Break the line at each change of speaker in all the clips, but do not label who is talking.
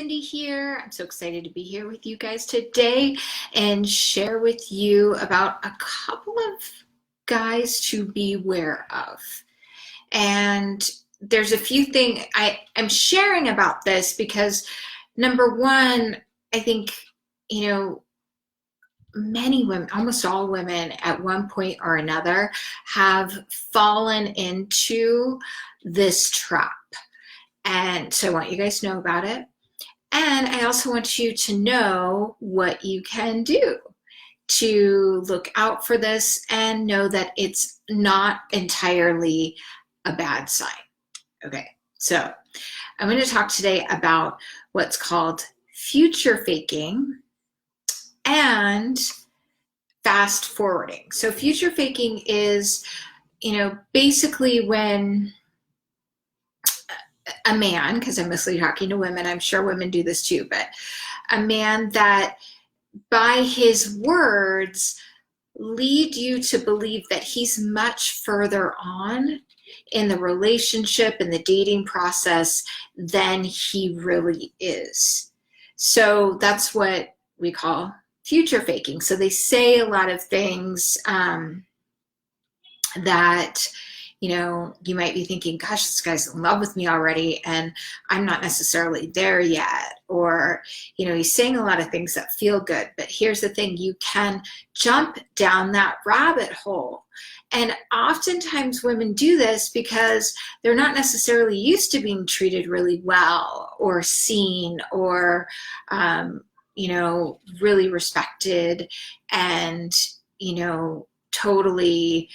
Cindy here. I'm so excited to be here with you guys today and share with you about a couple of guys to be aware of. And there's a few things I'm sharing about this because number one, I think, many women, almost all women at one point or another have fallen into this trap. And so I want you guys to know about it. And I also want you to know what you can do to look out for this and know that it's not entirely a bad sign. Okay, so I'm going to talk today about what's called future faking and fast forwarding. So future faking is, basically when a man, because I'm mostly talking to women, I'm sure women do this too, but a man that by his words lead you to believe that he's much further on in the relationship and the dating process than he really is. So that's what we call future faking. So they say a lot of things that, you might be thinking, gosh, this guy's in love with me already and I'm not necessarily there yet. Or, he's saying a lot of things that feel good, but here's the thing, you can jump down that rabbit hole. And oftentimes women do this because they're not necessarily used to being treated really well or seen or, really respected and, totally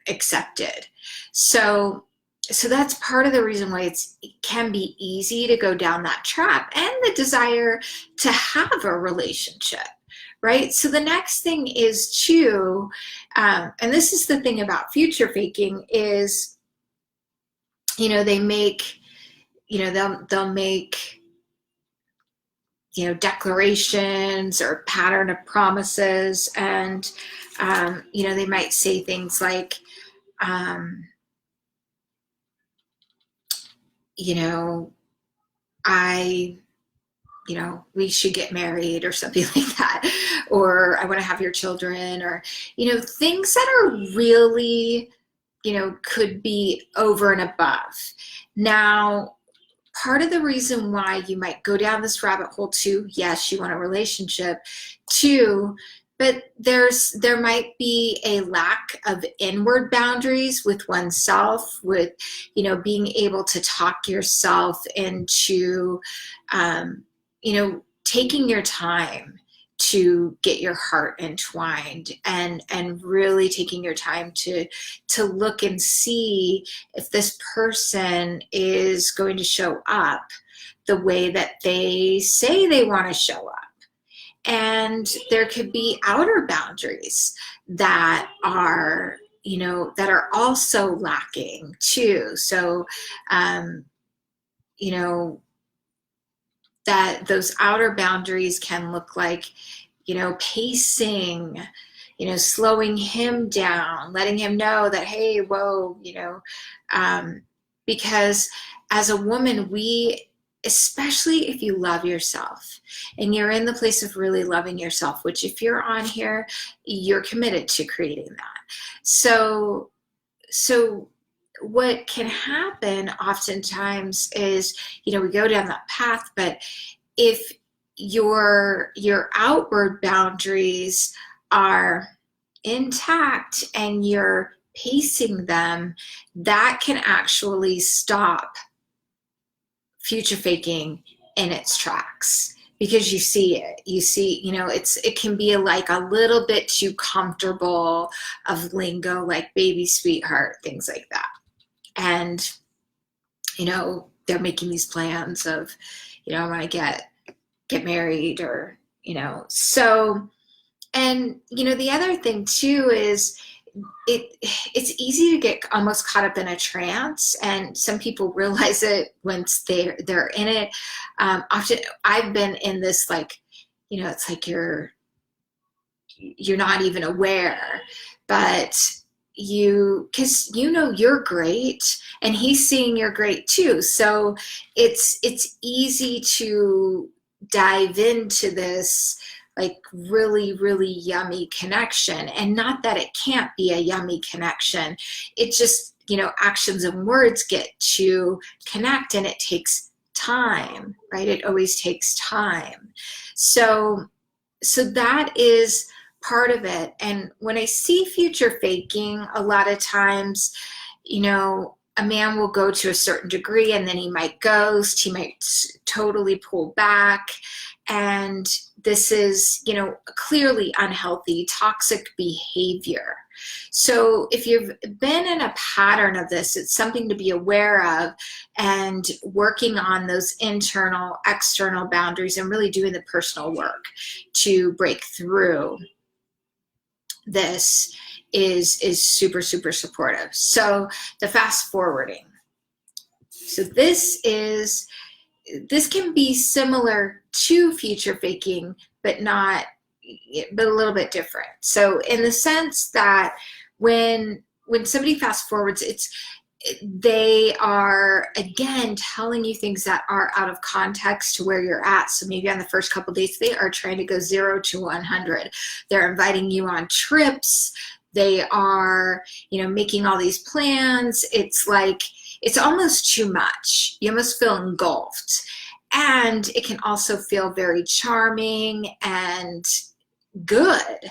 accepted. So that's part of the reason why it can be easy to go down that trap and the desire to have a relationship, right? So the next thing is too, and this is the thing about future faking is, they make, they'll make, declarations or pattern of promises. And, they might say things like, we should get married or something like that, or I want to have your children, or, things that are really, could be over and above. Now, part of the reason why you might go down this rabbit hole too, yes, you want a relationship too, but there might be a lack of inward boundaries with oneself, with, being able to talk yourself into, taking your time to get your heart entwined and really taking your time to look and see if this person is going to show up the way that they say they want to show up. And there could be outer boundaries that are, that are also lacking too. So, that those outer boundaries can look like, pacing, slowing him down, letting him know that, hey, whoa, because as a woman, especially if you love yourself and you're in the place of really loving yourself, which if you're on here, you're committed to creating that. So what can happen oftentimes is, we go down that path, but if your outward boundaries are intact and you're pacing them, that can actually stop future faking in its tracks, because you see it, it can be like a little bit too comfortable of lingo, like baby sweetheart, things like that. And, they're making these plans of, I want to get married, or, so, and, the other thing too is it's easy to get almost caught up in a trance, and some people realize it once they're in it. Often I've been in this, like, it's like you're not even aware, but because you're great and he's seeing you're great too, so it's easy to dive into this like really really yummy connection. And not that it can't be a yummy connection, it just, actions and words get to connect, and it takes time, right? It always takes time. So that is part of it. And when I see future faking, a lot of times, a man will go to a certain degree and then he might ghost, he might totally pull back. And this is, clearly unhealthy, toxic behavior. So if you've been in a pattern of this, it's something to be aware of, and working on those internal, external boundaries and really doing the personal work to break through this is super, super supportive. So the fast forwarding. So this can be similar to future faking, but a little bit different. So in the sense that when somebody fast forwards, they are again telling you things that are out of context to where you're at. So maybe on the first couple of dates, they are trying to go 0 to 100. They're inviting you on trips. They are, making all these plans. It's like, it's almost too much. You almost feel engulfed. And it can also feel very charming and good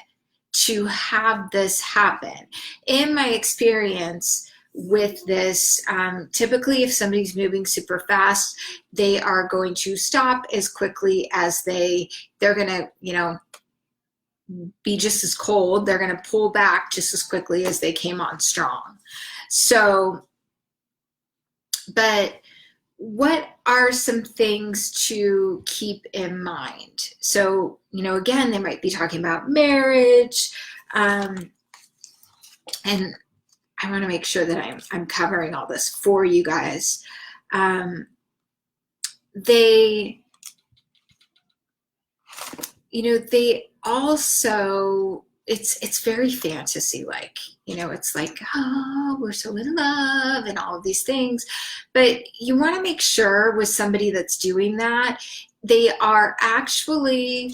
to have this happen. In my experience with this, typically if somebody's moving super fast, they are going to stop as quickly as they're going to, be just as cold. They're going to pull back just as quickly as they came on strong. So, but what are some things to keep in mind? So, again, they might be talking about marriage, and I want to make sure that I'm covering all this for you guys. They also, it's very fantasy like, it's like, oh, we're so in love and all of these things. But you want to make sure with somebody that's doing that, they are actually,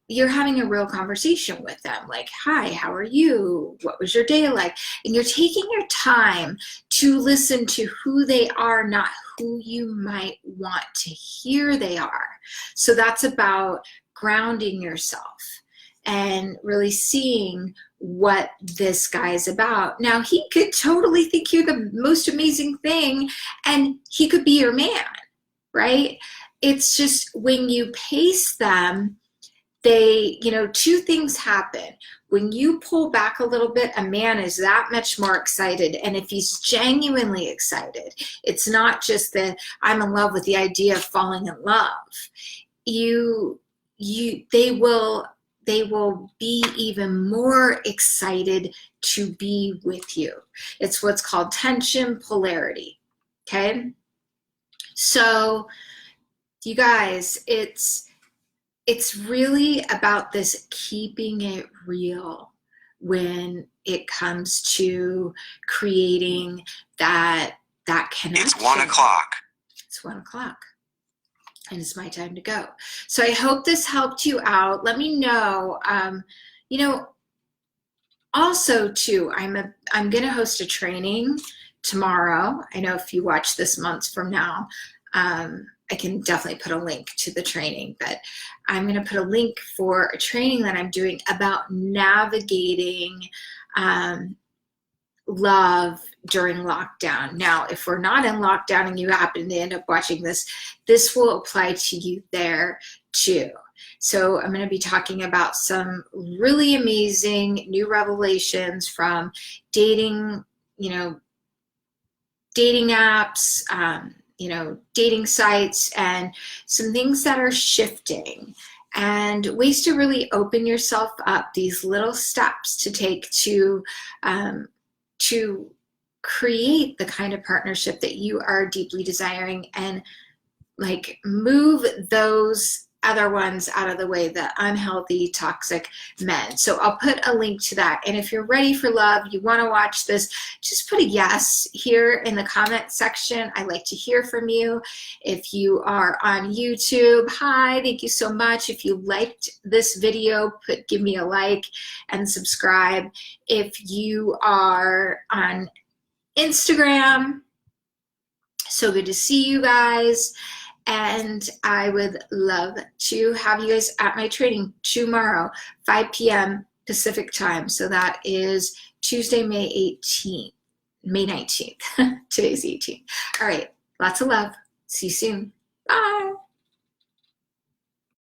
you're having a real conversation with them. Like, hi, how are you? What was your day like? And you're taking your time to listen to who they are, not who you might want to hear they are. So that's about grounding yourself and really seeing what this guy is about. Now, he could totally think you're the most amazing thing, and he could be your man, right? It's just when you pace them, two things happen. When you pull back a little bit, a man is that much more excited. And if he's genuinely excited, it's not just that I'm in love with the idea of falling in love. They will be even more excited to be with you. It's what's called tension polarity. Okay. So you guys, it's really about this keeping it real when it comes to creating that connection.
It's 1 o'clock.
It's 1 o'clock. And it's my time to go. So I hope this helped you out. Let me know. Also too, I'm going to host a training tomorrow. I know if you watch this months from now, I can definitely put a link to the training, but I'm going to put a link for a training that I'm doing about navigating love during lockdown. Now, if we're not in lockdown and you happen to end up watching this, this will apply to you there too. So I'm going to be talking about some really amazing new revelations from dating, dating apps, dating sites, and some things that are shifting and ways to really open yourself up, these little steps to take to create the kind of partnership that you are deeply desiring, and like move those other ones out of the way, the unhealthy, toxic men. So I'll put a link to that. And if you're ready for love, you want to watch this, just put a yes here in the comment section. I like to hear from you. If you are on YouTube, hi, thank you so much. If you liked this video, give me a like and subscribe. If you are on Instagram, so good to see you guys. And I would love to have you guys at my training tomorrow, 5 p.m. Pacific time. So that is Tuesday, May 19th. Today's 18th. All right. Lots of love. See you soon. Bye.